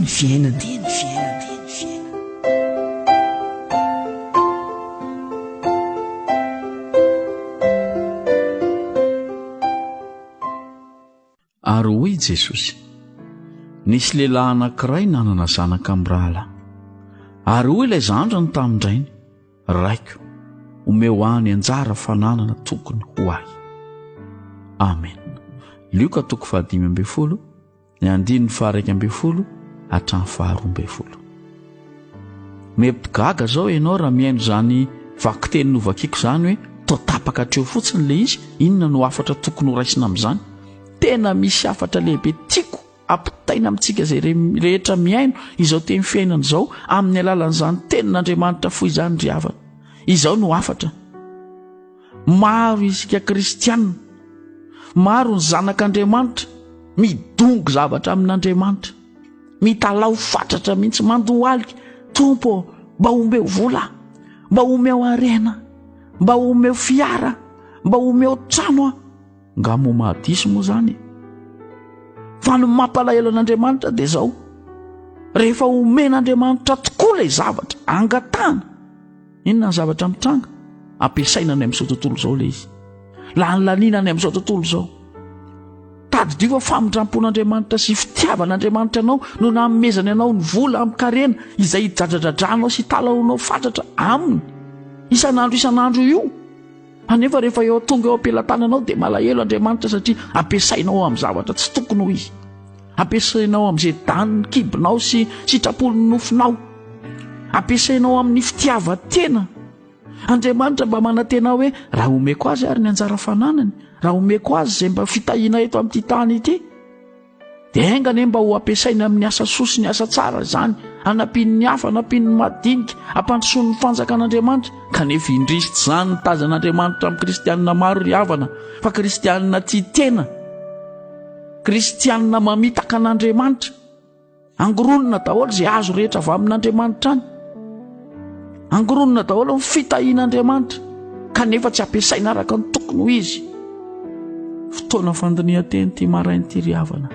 fiainana. Ary hoy Jesosy: nisy lehilahy anakiray nanana zanaka mirahalahy. Ary hoy ilay zandriny tamin-drainy: Raiko, omeo any anjara-fananana tokony ho ahy. Amen. Lioka 5:12, 1:12 hatramin'ny 12. Mepitigaga zao ianao raha mihaino zany vakiteny novakiako zany hoe tao tapaka hatreo fotsiny le izy, inona no afatra tokony ho raisina amin'izany. Tena misy afatra lehibe tiako ampitaina amintsika izay rehetra miaino izao teny fiainana izao amin'ny alalan'izany tenin'Andriamanitra foy izany ry havana. Izao no afatra. Maro isika kristianina, maro ny zanak'Andriamanitra midongo zavatra amin'Andriamanitra, mitalao fatratra mihitsy, mandohalika: Tompo, mba omeo vola, mba omeo arena, mba omeo fiara, mba omeo trano. Nga mo mahadisy moa zany. Fa ny mampalahelo an'Andriamanitra dia zao: rehefa omen'Andriamanitra tokoa ilay zavatra angatana, inona ny zavatra mitranga? Ampiasaina any amin'izao tontolo izao ilay izy, lanilanina any amin'izao tontolo izao. Tadidio fa famindrampon'Andriamanitra sy fitiavan'Andriamanitra anao no namezany anao ny vola amin'ny karena izay hijadradradrahanao sy talaonao fatratra aminy isan'andro io. Anefa rehefa eo tonga eo ampelantananao dia malahelo Andriamanitra, satria ampiasainao amin'ny zavatra tsy tokony ho izy. Ampiasainao amin'izay daniny kibinao sy sitrapolony nofinao. Ampiasainao amin'ny fitiavan-tena. Andriamanitra mba manantena hoe raha omeko azy ary ny anjara-fananany, raha omeko azy izay mba fitahiana eto amin'ity tany ity, dia aingany mba ho ampiasaina amin'ny asa soa sy ny asa tsara izany, hanampiany ny hafa, hanampiany ny madinika, hampandrosoany ny fanjakan'Andriamanitra. Kanefa indrisy izany ny tazan'Andriamanitra amin'ny kristianina maro ry havana, fa kristianina tia tena, kristianina mamitaka an'Andriamanitra. Angoronina daholo izay azo rehetra avy amin'Andriamanitra any, angoronina daholo ny fitahian'Andriamanitra, kanefa tsy ampiasaina araka ny tokony ho izy. Fotoana fandinihan-teny ity maraina ity ry havana,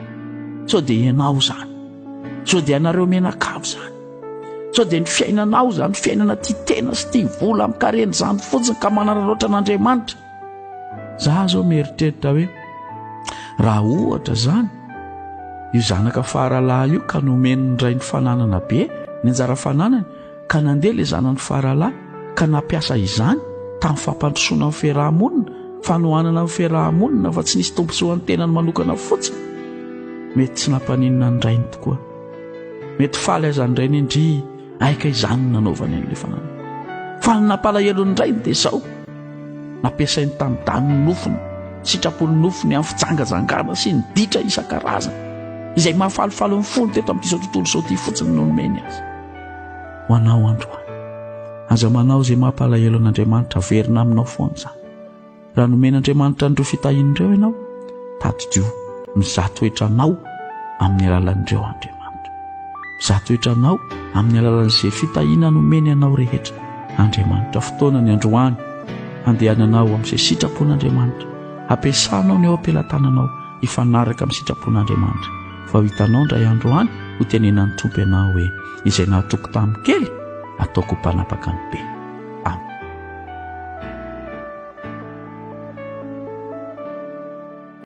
sao dia ianao zany, sao dia anareo mianakavy zany, sao dia ny fiainanao zany, fiainana tia tena sy tia vola amin'ny karena zany fotsiny ka manararaotra an'Andriamanitra. Za zao mieritreritra hoe raha ohatra zany io zanaka faralahy io ka nomeny ndray ny fananana be, ny anjara-fananany, ka nandeha ilay zanany faralahy ka nampiasa izany tamin'ny fampandrosoana amin'ny fiarahamonina, fanohanana amin'ny fiarahamonina, fa tsy nisy tombontsoan'ny tenany manokana fotsiny. Mety tsy nampaninona ny rainy tokoa, mety faly azany rainy indry aika izany nanaovany an'ilay fananana. Fa ny nampalahelo ny rainy dia izao: nampiasainy tamin'ny daniny nofiny, sitrapolony nofiny amin'ny fijangajangana sy ny ditra isan-karazany izay mahafalifaly ny fony teto amin'izao tontolo izao ity fotsiny no nomeny azy. Ho anao androany, aza manao izay mampalahelo an'Andriamanitra, verina aminao foana izany. Raha nomen'Andriamanitra an'ireo fitahian'ireo ianao, tadidio mizaha toetranao amin'ny alalan'ireo Andriamanitra, mizaha toetranao amin'ny alalan'izay fitahiana nomeny anao rehetra Andriamanitra. Fotoana ny androany andehananao amin'izay sitrapon'Andriamanitra, ampiasanao ny eo ampelantananao hifanaraka amin'ny sitrapon'Andriamanitra. Fa ho hitanao ndray androany ho tenenan'ny Tompo ianao hoe izay nahatoako tamin'ny kely ataoko mpanapaka ny be.